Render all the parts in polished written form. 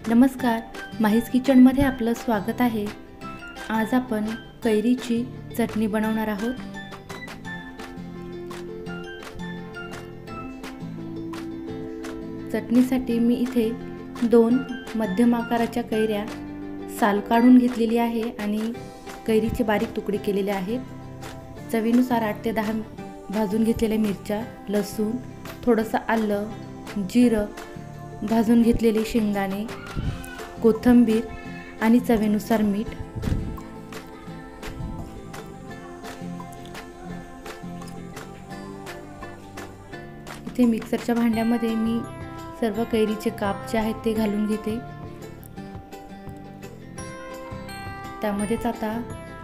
नमस्कार, माहीज किचनमध्ये आपलं स्वागत आहे। आज आपण कैरीची चटणी बनवणार आहोत। चटणीसाठी मी इथे 2 मध्यम आकाराच्या कैऱ्या साल काढून घेतलेली आहे आणि कैरीचे बारीक तुकडे केलेले आहेत। चवीनुसार 8 ते 10 भाजून घेतलेल्या मिरच्या, लसूण, थोडंसं आलं, जिरं, भाजून घेतलेले शेंगदाणे, कोथिंबीर आणि चवीनुसार मीठ। इथे मिक्सरच्या भांड्यामध्ये मी सर्व कैरीचे काप जे आहेत ते घालून घेते। त्यामध्येच आता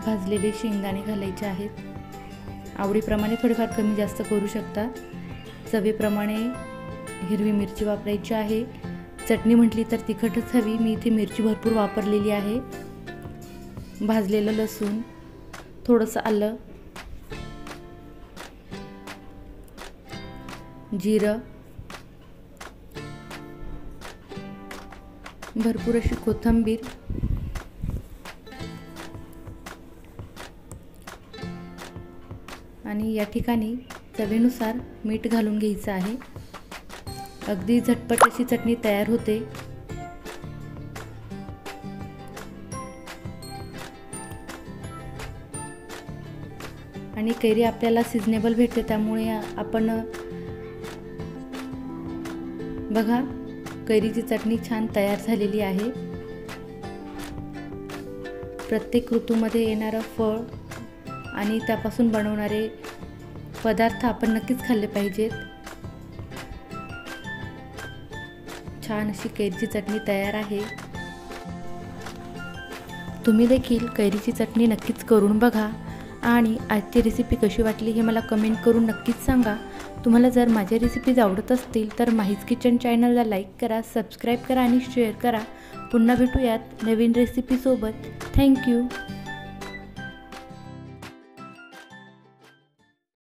भाजलेले शेंगदाणे घालायचे आहेत। आवडीप्रमाणे थोडेफार कमी जास्त करू शकता। चवीप्रमाणे हिरवी मिरची वापरायची आहे। चटणी म्हटली तर तिखटच हवी, मी इथे मिरची भरपूर वापरलेली आहे। भाजलेलं लसूण, थोडंसं आलं, जिरं, भरपूर अशी कोथिंबीर आणि या ठिकाणी चवीनुसार मीठ घालून घ्यायचं आहे। अगदी झटपट अशी चटणी तयार होते। आणि कैरी आपल्याला सीजनेबल भेटते, त्यामुळे आपण बघा कैरीची चटणी छान तयार झालेली आहे। प्रत्येक ऋतूमध्ये येणारं फळ आणि त्यापासून बनवणारे पदार्थ आपण नक्कीच खाल्ले पाहिजेत। छान अशी कैरीची चटणी तयार आहे। तुम्ही देखील कैरीची चटणी नक्कीच करून बघा आणि आजची रेसिपी कशी वाटली हे मला कमेंट करून नक्कीच सांगा। तुम्हाला जर माझ्या रेसिपीज आवडत असतील तर माहीज किचन चॅनलला लाईक करा, सबस्क्राईब करा आणि शेअर करा। पुन्हा भेटूयात नवीन रेसिपीसोबत। थँक्यू।